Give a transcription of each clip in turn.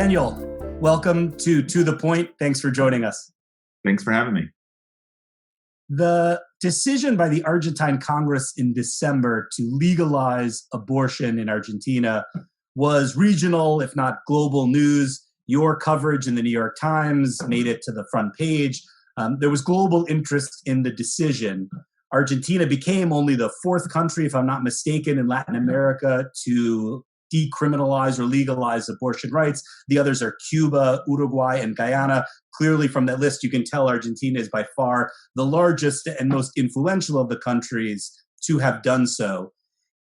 Daniel, welcome to the Point. Thanks for joining us. Thanks for having me. The decision by the Argentine Congress in December to legalize abortion in Argentina was regional, if not global news. Your coverage in the New York Times made it to the front page. There was global interest in the decision. Argentina became only the fourth country, if I'm not mistaken, in Latin America to decriminalize or legalize abortion rights. The others are Cuba, Uruguay, and Guyana. Clearly from that list, you can tell Argentina is by far the largest and most influential of the countries to have done so.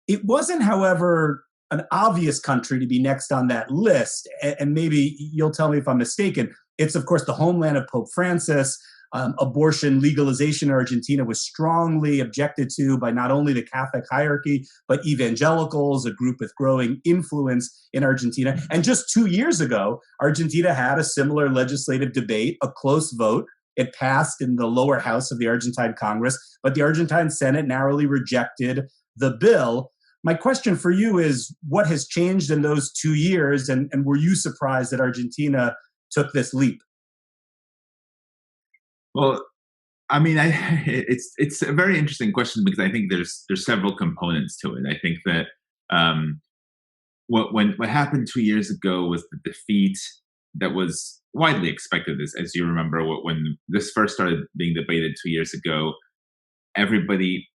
It wasn't, however, an obvious country to be next on that list. And maybe you'll tell me if I'm mistaken. It's, of course, the homeland of Pope Francis. Abortion legalization in Argentina was strongly objected to by not only the Catholic hierarchy, but evangelicals, a group with growing influence in Argentina. And just 2 years ago, Argentina had a similar legislative debate, a close vote. It passed in the lower house of the Argentine Congress, but the Argentine Senate narrowly rejected the bill. My question for you is, what has changed in those 2 years? And were you surprised that Argentina took this leap? Well, I mean, it's a very interesting question because I think there's several components to it. I think that what happened 2 years ago was the defeat that was widely expected. As you remember, when this first started being debated 2 years ago, everybody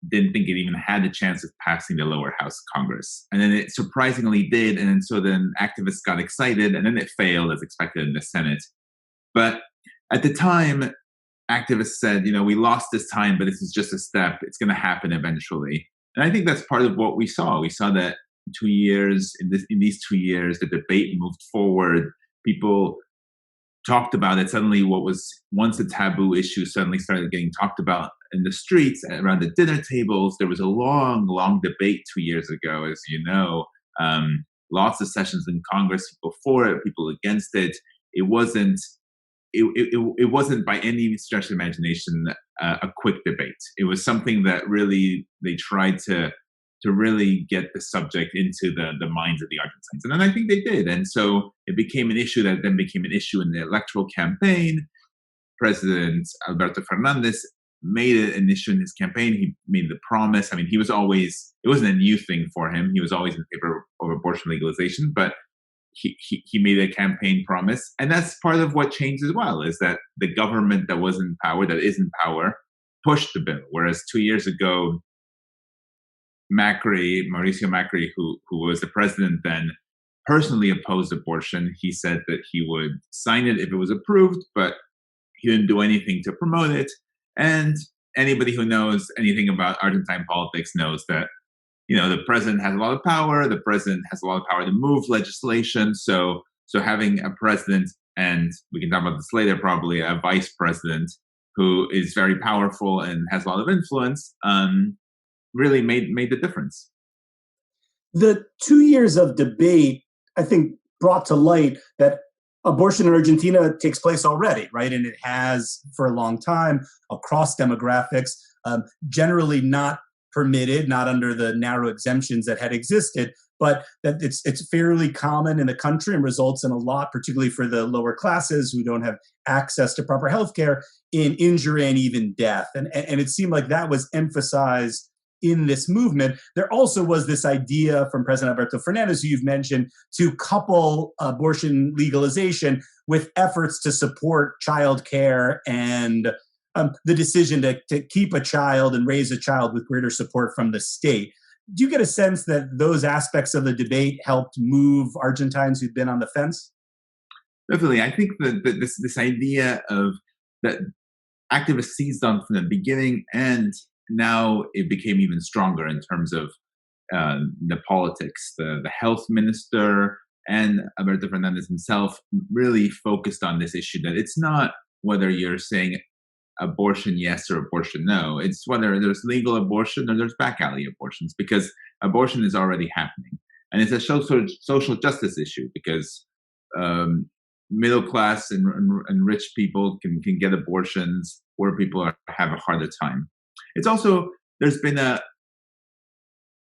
didn't think it even had a chance of passing the lower house of Congress, and then it surprisingly did. And so then activists got excited, and then it failed as expected in the Senate. But at the time, activists said, we lost this time, but this is just a step. It's going to happen eventually. And I think that's part of what we saw. We saw that in these 2 years, the debate moved forward. People talked about it. Suddenly what was once a taboo issue suddenly started getting talked about in the streets, around the dinner tables. There was a long, long debate 2 years ago, as you know. Lots of sessions in Congress, people for it, people against it. It wasn't by any stretch of imagination a quick debate. It was something that really they tried to really get the subject into the minds of the Argentines. And then I think they did. And so it became an issue that then became an issue in the electoral campaign. President Alberto Fernandez made it an issue in his campaign. He made the promise. I mean, it wasn't a new thing for him. He was always in favor of abortion legalization, but he made a campaign promise. And that's part of what changed as well, is that the government that was in power, that is in power, pushed the bill. Whereas 2 years ago, Mauricio Macri, who was the president then, personally opposed abortion. He said that he would sign it if it was approved, but he didn't do anything to promote it. And anybody who knows anything about Argentine politics knows that the president has a lot of power. The president has a lot of power to move legislation. So having a president, and we can talk about this later, probably a vice president who is very powerful and has a lot of influence, really made the difference. The 2 years of debate, I think, brought to light that abortion in Argentina takes place already, right? And it has for a long time across demographics, generally not permitted, not under the narrow exemptions that had existed, but that it's fairly common in the country and results in a lot, particularly for the lower classes who don't have access to proper health care, in injury and even death. And it seemed like that was emphasized in this movement. There also was this idea from President Alberto Fernandez, who you've mentioned, to couple abortion legalization with efforts to support childcare and the decision to keep a child and raise a child with greater support from the state. Do you get a sense that those aspects of the debate helped move Argentines who'd been on the fence? Definitely. I think that this idea of that activists seized on from the beginning, and now it became even stronger in terms of the politics. The health minister and Alberto Fernandez himself really focused on this issue, that it's not whether you're saying abortion yes or abortion no. It's whether there's legal abortion or there's back alley abortions, because abortion is already happening. And it's a social justice issue, because middle class and rich people can get abortions, where people have a harder time. It's also, there's been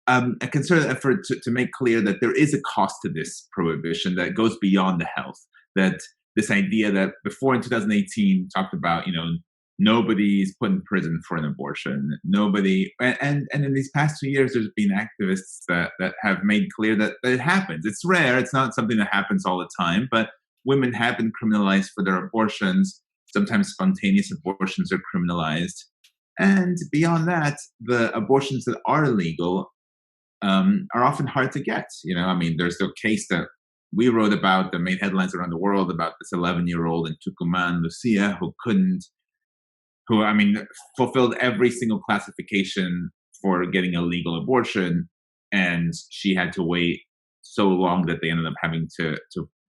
a concerted effort to make clear that there is a cost to this prohibition that goes beyond the health. That this idea that before in 2018 talked about, nobody's put in prison for an abortion. Nobody, and in these past 2 years, there's been activists that have made clear that it happens. It's rare. It's not something that happens all the time, but women have been criminalized for their abortions. Sometimes spontaneous abortions are criminalized. And beyond that, the abortions that are illegal are often hard to get. There's the case that we wrote about that made headlines around the world about this 11-year-old in Tucumán, Lucia, fulfilled every single classification for getting a legal abortion, and she had to wait so long that they ended up having to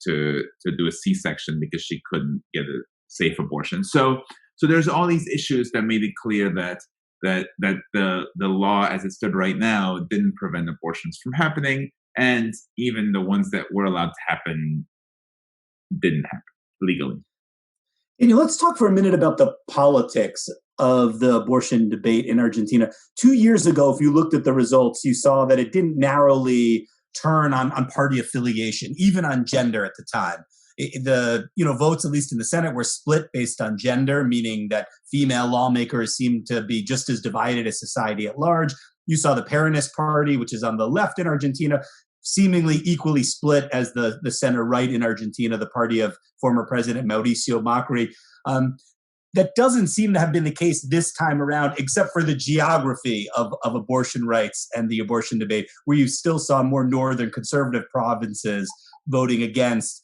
do a C-section because she couldn't get a safe abortion. So there's all these issues that made it clear that the law as it stood right now didn't prevent abortions from happening, and even the ones that were allowed to happen didn't happen legally. Let's talk for a minute about the politics of the abortion debate in Argentina. 2 years ago, if you looked at the results, you saw that it didn't narrowly turn on party affiliation, even on gender at the time. The votes, at least in the Senate, were split based on gender, meaning that female lawmakers seemed to be just as divided as society at large. You saw the Peronist Party, which is on the left in Argentina, seemingly equally split as the center right in Argentina, the party of former President Mauricio Macri. That doesn't seem to have been the case this time around, except for the geography of abortion rights and the abortion debate, where you still saw more northern conservative provinces voting against.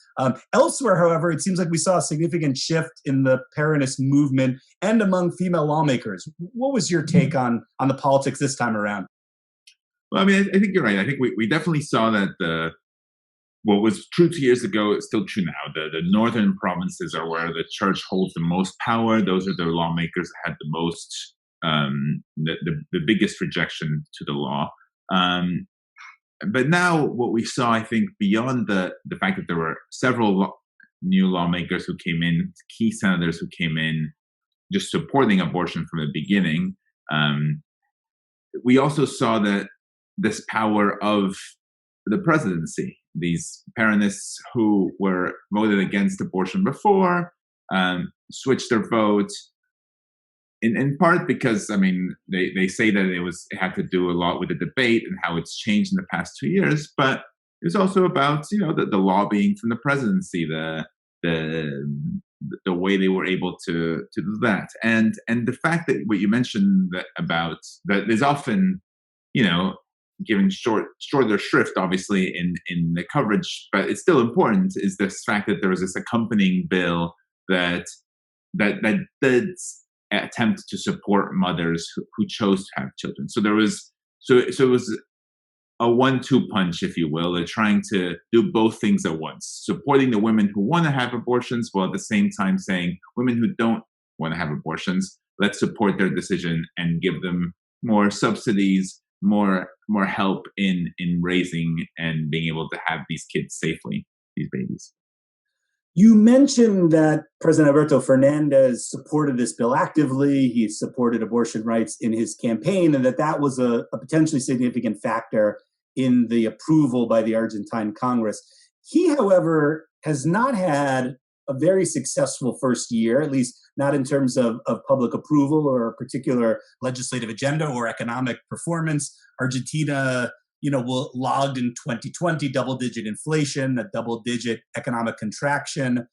Elsewhere, however, it seems like we saw a significant shift in the Peronist movement and among female lawmakers. What was your take on the politics this time around? Well, I think you're right. I think we definitely saw that what was true 2 years ago is still true now. The northern provinces are where the church holds the most power. Those are the lawmakers that had the most, the biggest rejection to the law. But now what we saw, I think, beyond the fact that there were several new lawmakers who came in, key senators who came in just supporting abortion from the beginning, we also saw that this power of the presidency. These Peronists who were voted against abortion before switched their vote in part because, they say that it had to do a lot with the debate and how it's changed in the past 2 years, but it was also about, the lobbying from the presidency, the way they were able to do that. And the fact that what you mentioned about that is often, given shorter shrift, obviously, in the coverage, but it's still important, is this fact that there was this accompanying bill that did attempt to support mothers who chose to have children. So it was a 1-2 punch, if you will. They're trying to do both things at once, supporting the women who want to have abortions, while at the same time saying women who don't want to have abortions, let's support their decision and give them more subsidies, more help in raising and being able to have these kids safely, these babies. You mentioned that President Alberto Fernandez supported this bill actively. He supported abortion rights in his campaign, and that was a potentially significant factor in the approval by the Argentine Congress. He, however, has not had a very successful first year, at least not in terms of public approval or a particular legislative agenda or economic performance. Argentina, logged in 2020 double-digit inflation, a double-digit economic contraction.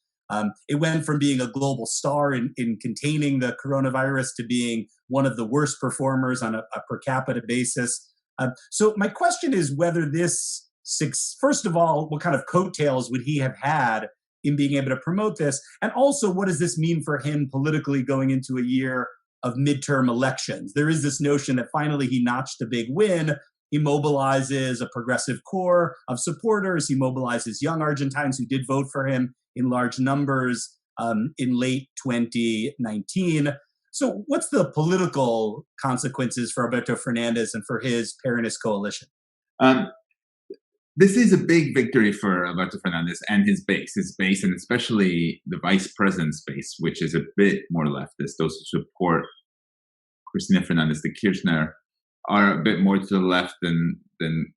It went from being a global star in containing the coronavirus to being one of the worst performers on a per capita basis. So my question is whether first of all, what kind of coattails would he have had in being able to promote this? And also, what does this mean for him politically going into a year of midterm elections? There is this notion that finally he notched a big win. He mobilizes a progressive core of supporters. He mobilizes young Argentines who did vote for him in large numbers in late 2019. So what's the political consequences for Alberto Fernandez and for his Peronist coalition? This is a big victory for Alberto Fernandez and his base, and especially the vice president's base, which is a bit more leftist. Those who support Cristina Fernandez de Kirchner are a bit more to the left than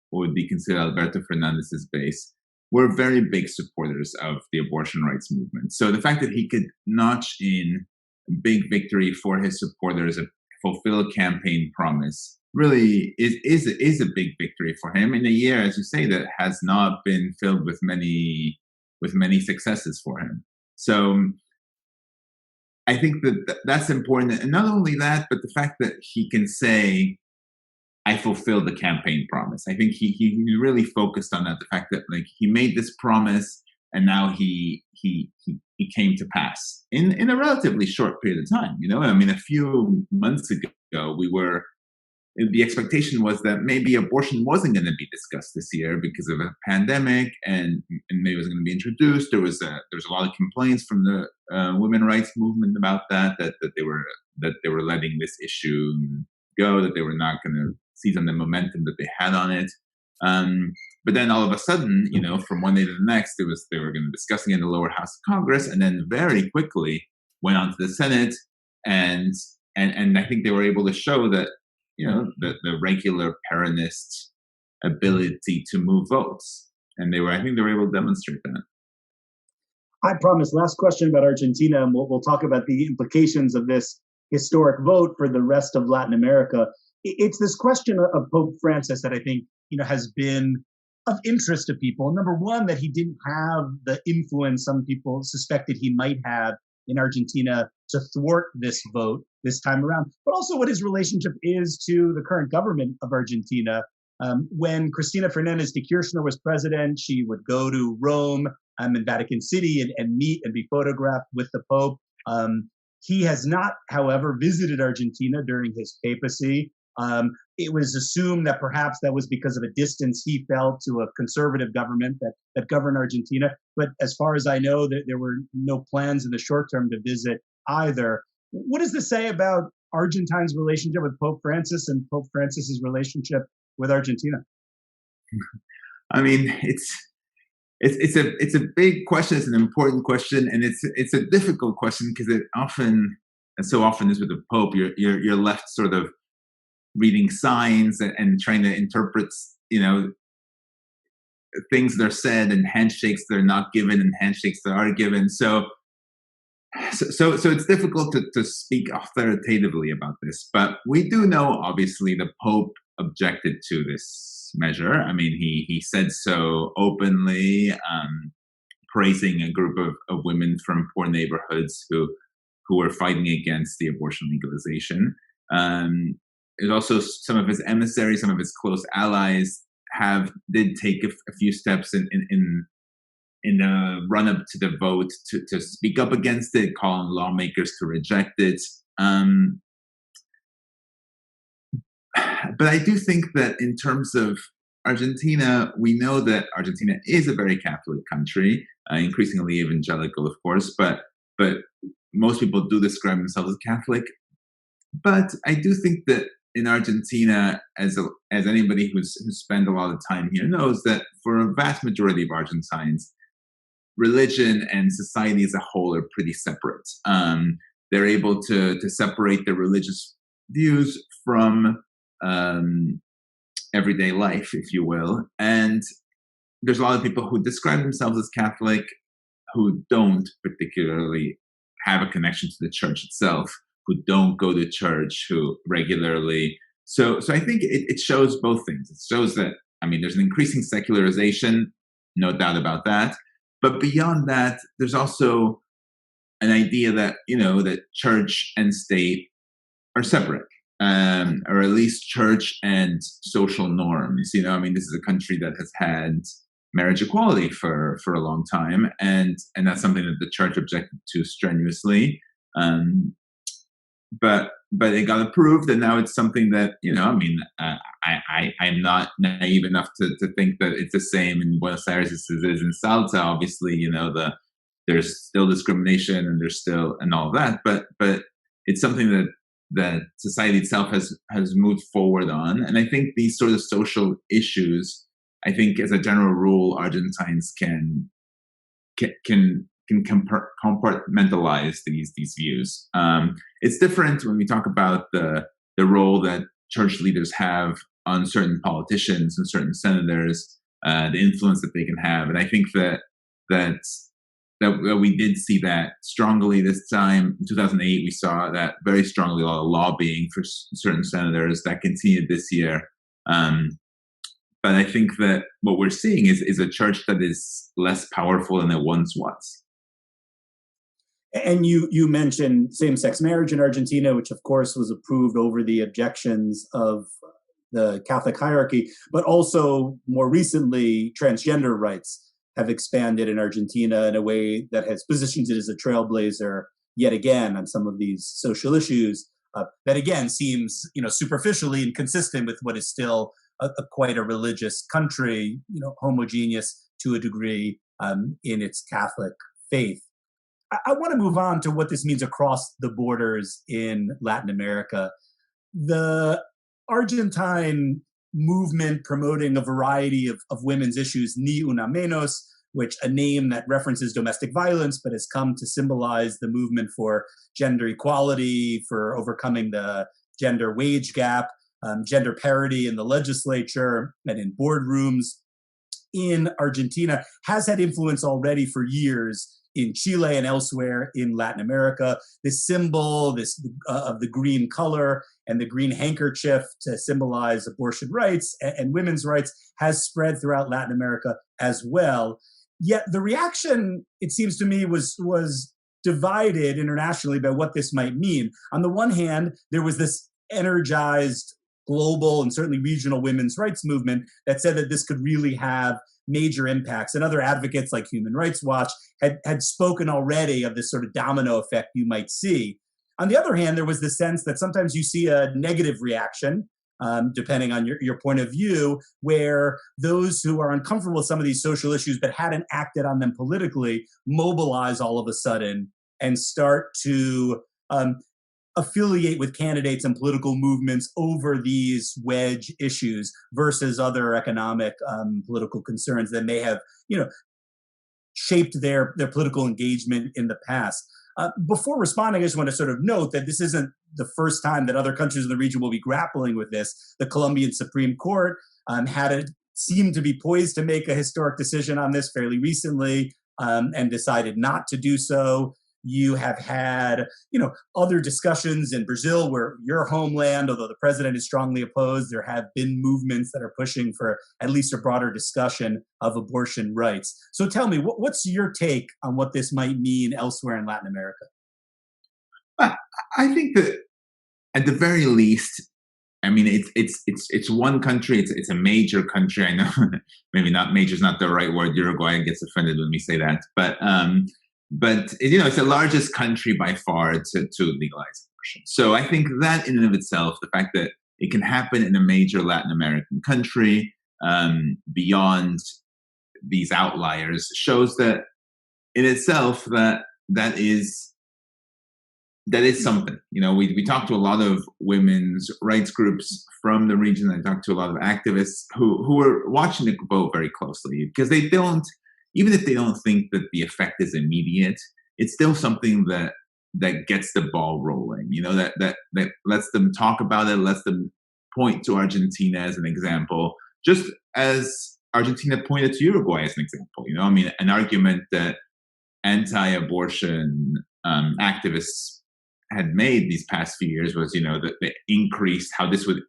what would be considered Alberto Fernandez's base, were very big supporters of the abortion rights movement. So the fact that he could notch in a big victory for his supporters, fulfill a campaign promise, really is a big victory for him in a year, as you say, that has not been filled with many successes for him. So I think that that's important, and not only that, but the fact that he can say, "I fulfilled the campaign promise." I think he really focused on that. The fact that like he made this promise, and now he came to pass in a relatively short period of time. You know, I mean, a few months ago, the expectation was that maybe abortion wasn't going to be discussed this year because of a pandemic, and maybe it was going to be introduced. There was a lot of complaints from the women rights movement about that they were letting this issue go, that they were not going to seize on the momentum that they had on it. But then all of a sudden, you know, from one day to the next, they were going to be discussing it in the lower house of Congress, and then very quickly went on to the Senate, and I think they were able to show that, you know, the regular Peronist ability to move votes. And I think they were able to demonstrate that. I promise, last question about Argentina, and we'll talk about the implications of this historic vote for the rest of Latin America. It's this question of Pope Francis that I think, you know, has been of interest to people. Number one, that he didn't have the influence some people suspected he might have in Argentina to thwart this vote this time around, but also what his relationship is to the current government of Argentina. When Cristina Fernandez de Kirchner was president, she would go to Rome and Vatican City and meet and be photographed with the Pope. He has not, however, visited Argentina during his papacy. It was assumed that perhaps that was because of a distance he felt to a conservative government that governed Argentina. But as far as I know, there were no plans in the short term to visit either. What does this say about Argentina's relationship with Pope Francis and Pope Francis's relationship with Argentina? I mean, it's a big question. It's an important question, and it's a difficult question because it often, and so often is with the Pope, you're left sort of reading signs and trying to interpret, you know, things that are said and handshakes that are not given and handshakes that are given. So it's difficult to speak authoritatively about this, but we do know, obviously, the Pope objected to this measure. I mean, he said so openly, praising a group of women from poor neighborhoods who were fighting against the abortion legalization. There's also some of his emissaries, some of his close allies did take a few steps in the run up to the vote to speak up against it, call on lawmakers to reject it. But I do think that in terms of Argentina, we know that Argentina is a very Catholic country, increasingly evangelical, of course, but most people do describe themselves as Catholic. But I do think that in Argentina, as anybody who's spent a lot of time here knows, that for a vast majority of Argentines, religion and society as a whole are pretty separate. They're able to separate their religious views from everyday life, if you will. And there's a lot of people who describe themselves as Catholic who don't particularly have a connection to the church itself, who don't go to church, who regularly. So I think it shows both things. It shows that, I mean, there's an increasing secularization, no doubt about that. But beyond that, there's also an idea that, you know, that church and state are separate, or at least church and social norms. You know, I mean, this is a country that has had marriage equality for a long time, and that's something that the church objected to strenuously. But it got approved, and now it's something that, you know, I mean, I'm not naive enough to think that it's the same in Buenos Aires as it is in Salta. Obviously, you know, there's still discrimination and there's still and all of that, but it's something that society itself has moved forward on. And I think these sort of social issues, I think as a general rule, Argentines can compartmentalize these views. It's different when we talk about the role that church leaders have on certain politicians and certain senators, the influence that they can have. And I think that we did see that strongly this time. In 2008, we saw that very strongly, a lot of lobbying for certain senators. That continued this year. But I think that what we're seeing is a church that is less powerful than it once was. And you mentioned same-sex marriage in Argentina, which of course was approved over the objections of the Catholic hierarchy, but also more recently, transgender rights have expanded in Argentina in a way that has positioned it as a trailblazer yet again on some of these social issues. That again seems, superficially inconsistent with what is still quite a religious country, homogeneous to a degree in its Catholic faith. I want to move on to what this means across the borders in Latin America. The Argentine movement promoting a variety of women's issues, Ni Una Menos, which a name that references domestic violence, but has come to symbolize the movement for gender equality, for overcoming the gender wage gap, gender parity in the legislature and in boardrooms in Argentina, has had influence already for years in Chile and elsewhere in Latin America. This symbol of the green color and the green handkerchief to symbolize abortion rights and women's rights has spread throughout Latin America as well. Yet the reaction, it seems to me, was divided internationally about what this might mean. On the one hand, there was this energized global and certainly regional women's rights movement that said that this could really have major impacts. And other advocates like Human Rights Watch had spoken already of this sort of domino effect you might see. On the other hand, there was the sense that sometimes you see a negative reaction, depending on your point of view, where those who are uncomfortable with some of these social issues but hadn't acted on them politically mobilize all of a sudden and start to affiliate with candidates and political movements over these wedge issues versus other economic political concerns that may have, shaped their political engagement in the past. Before responding, I just want to sort of note that this isn't the first time that other countries in the region will be grappling with this. The Colombian Supreme Court seemed to be poised to make a historic decision on this fairly recently and decided not to do so. You have had, other discussions in Brazil, where your homeland, although the president is strongly opposed, there have been movements that are pushing for at least a broader discussion of abortion rights. So tell me, what's your take on what this might mean elsewhere in Latin America? I think that at the very least, I mean, it's one country. It's a major country. I know maybe not major is not the right word. Uruguay gets offended when we say that, but it's the largest country by far to legalize abortion. So I think that in and of itself, the fact that it can happen in a major Latin American country beyond these outliers shows that in itself that is something. We talked to a lot of women's rights groups from the region. I talked to a lot of activists who are watching the vote very closely because they don't. Even if they don't think that the effect is immediate, it's still something that gets the ball rolling. That lets them talk about it, lets them point to Argentina as an example, just as Argentina pointed to Uruguay as an example. An argument that anti-abortion activists had made these past few years was, that they increased how this would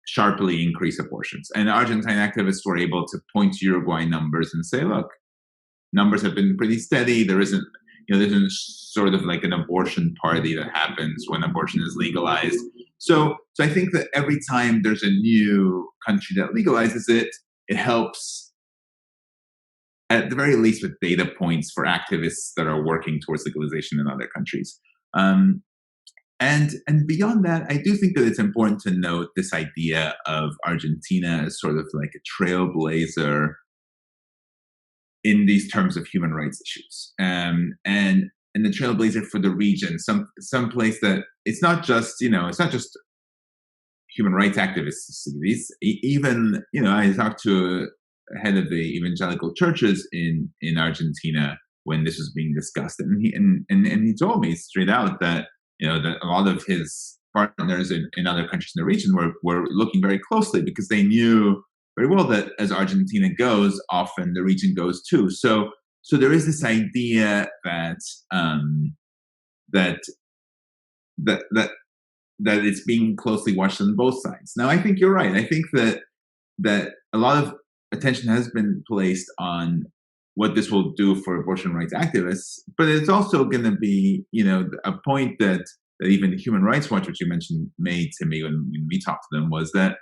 sharply increase abortions, and Argentine activists were able to point to Uruguay numbers and say, look, numbers have been pretty steady. There isn't sort of like an abortion party that happens when abortion is legalized. So I think that every time there's a new country that legalizes it, it helps at the very least with data points for activists that are working towards legalization in other countries. And beyond that, I do think that it's important to note this idea of Argentina as sort of like a trailblazer in these terms of human rights issues, and the trailblazer for the region, some place that it's not just human rights activists to see these. Even I talked to a head of the evangelical churches in Argentina when this was being discussed, and he told me straight out that that a lot of his partners in other countries in the region were looking very closely because they knew very well that as Argentina goes, often the region goes too. So there is this idea that that that that that it's being closely watched on both sides. Now, I think you're right. I think that a lot of attention has been placed on what this will do for abortion rights activists, but it's also going to be, a point that even the Human Rights Watch, which you mentioned, made to me when we talked to them, was that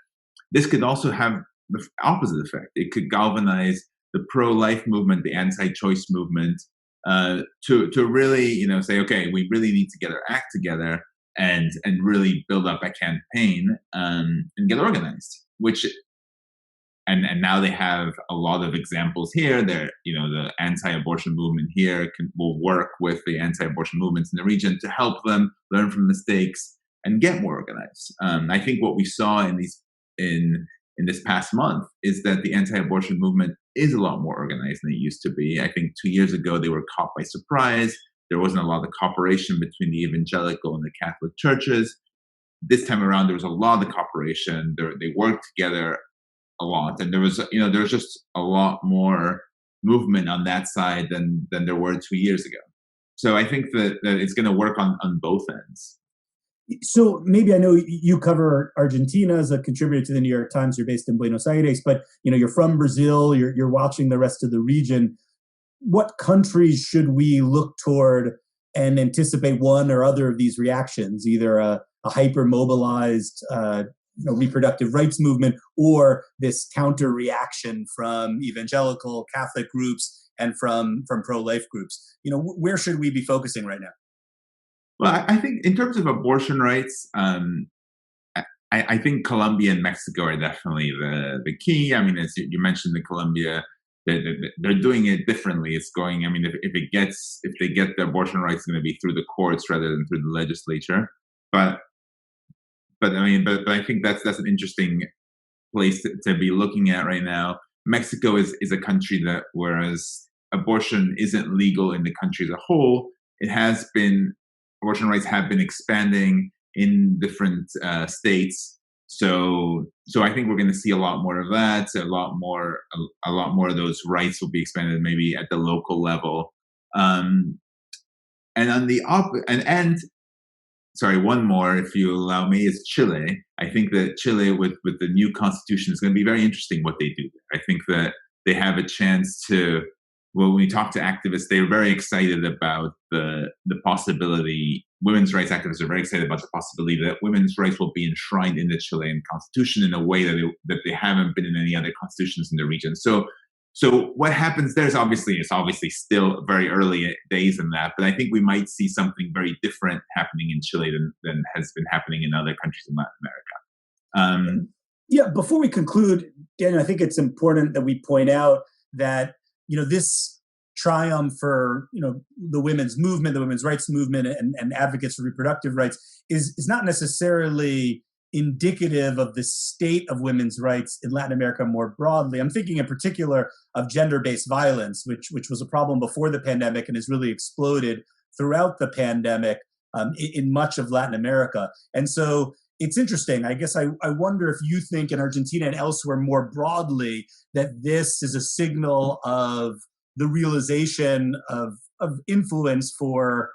this could also have the opposite effect. It could galvanize the pro-life movement, the anti-choice movement, to really, say, okay, we really need to get our act together and really build up a campaign and get organized. Which and now they have a lot of examples here. They're, the anti-abortion movement here will work with the anti-abortion movements in the region to help them learn from mistakes and get more organized. I think what we saw in this past month is that the anti-abortion movement is a lot more organized than it used to be. I think 2 years ago they were caught by surprise. There wasn't a lot of cooperation between the evangelical and the Catholic churches. This time around, there was a lot of cooperation. They worked together a lot, and there was just a lot more movement on that side than there were 2 years ago. So I think that it's going to work on both ends. So maybe I know you cover Argentina as a contributor to the New York Times. You're based in Buenos Aires, but you're from Brazil. You're watching the rest of the region. What countries should we look toward and anticipate one or other of these reactions, either a hyper mobilized reproductive rights movement or this counter reaction from evangelical Catholic groups and from pro-life groups? Where should we be focusing right now? Well, I think in terms of abortion rights, I think Colombia and Mexico are definitely the key. I mean, as you mentioned, the Colombia, they're doing it differently. It's going. I mean, if they get the abortion rights, it's going to be through the courts rather than through the legislature. But I think that's an interesting place to be looking at right now. Mexico is a country that, whereas abortion isn't legal in the country as a whole, abortion rights have been expanding in different states. So I think we're going to see a lot more of that. A lot more of those rights will be expanded, maybe at the local level. And on the sorry, one more, if you allow me, is Chile. I think that Chile, with the new constitution, is going to be very interesting what they do. I think that they have a chance to. Well, when we talk to activists, they're very excited about the possibility. Women's rights activists are very excited about the possibility that women's rights will be enshrined in the Chilean constitution in a way that they haven't been in any other constitutions in the region. So what happens there is obviously still very early days in that, but I think we might see something very different happening in Chile than has been happening in other countries in Latin America. Yeah, before we conclude, Daniel, I think it's important that we point out that this triumph for the women's movement, the women's rights movement, and advocates for reproductive rights is not necessarily indicative of the state of women's rights in Latin America more broadly. I'm thinking in particular of gender-based violence, which was a problem before the pandemic and has really exploded throughout the pandemic in much of Latin America. And so it's interesting. I guess I wonder if you think in Argentina and elsewhere more broadly that this is a signal of the realization of influence for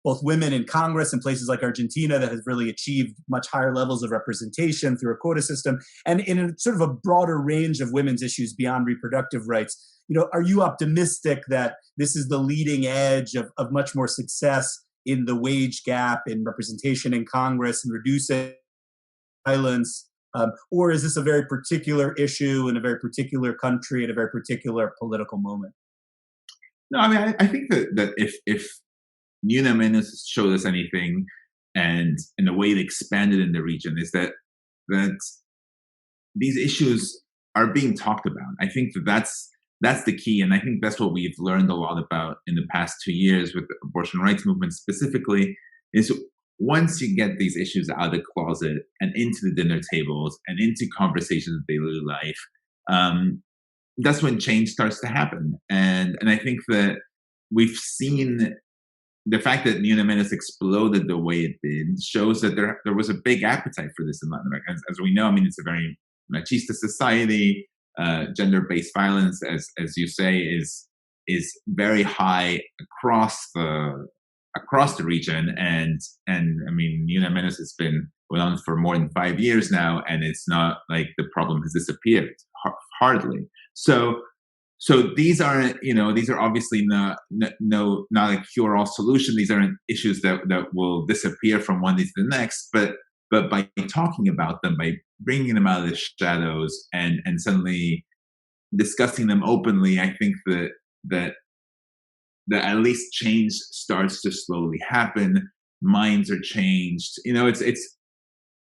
both women in Congress in places like Argentina that has really achieved much higher levels of representation through a quota system, and in a sort of a broader range of women's issues beyond reproductive rights. Are you optimistic that this is the leading edge of much more success in the wage gap, in representation in Congress, and reducing violence? Or is this a very particular issue in a very particular country at a very particular political moment? No, I mean, I think that if Nuna Menos showed us anything, and the way it expanded in the region, is that these issues are being talked about. I think that's the key, and I think that's what we've learned a lot about in the past 2 years with the abortion rights movement specifically, is once you get these issues out of the closet and into the dinner tables and into conversations of daily life, that's when change starts to happen. And I think that we've seen the fact that Unamenis exploded the way it did shows that there was a big appetite for this in Latin America. As we know, I mean, it's a very machista society. Gender-based violence, as you say, is very high across the region, and I mean, Unamenis has been going on for more than 5 years now, and it's not like the problem has disappeared. Hardly. So these aren't, these are obviously not a cure-all solution. These aren't issues that will disappear from one day to the next. But by talking about them, by bringing them out of the shadows, and suddenly discussing them openly, I think that at least change starts to slowly happen. Minds are changed. It's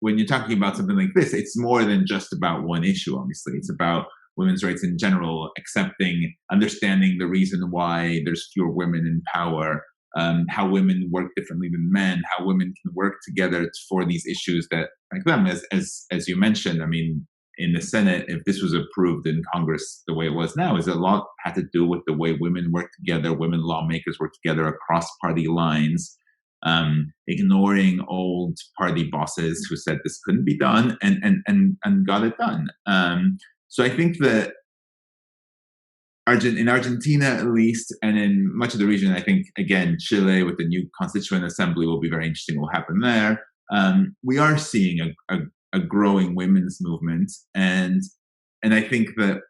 when you're talking about something like this, it's more than just about one issue. Obviously, it's about women's rights in general, accepting, understanding the reason why there's fewer women in power, how women work differently than men, how women can work together for these issues that like them. As you mentioned, I mean, in the Senate, if this was approved in Congress the way it was now, is a lot had to do with the way women work together, women lawmakers work together across party lines, ignoring old party bosses who said this couldn't be done, and got it done. So I think that in Argentina, at least, and in much of the region, I think, again, Chile with the new constituent assembly will be very interesting what will happen there. We are seeing a growing women's movement, and I think that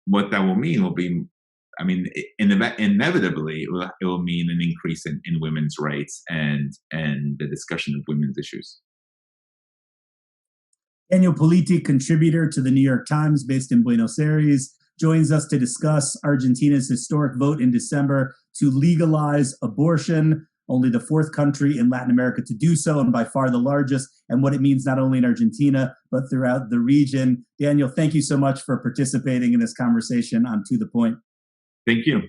what that will mean will be, I mean, inevitably, it will mean an increase in women's rights and the discussion of women's issues. Daniel Politi, contributor to the New York Times based in Buenos Aires, joins us to discuss Argentina's historic vote in December to legalize abortion, only the fourth country in Latin America to do so, and by far the largest, and what it means not only in Argentina, but throughout the region. Daniel, thank you so much for participating in this conversation on To The Point. Thank you.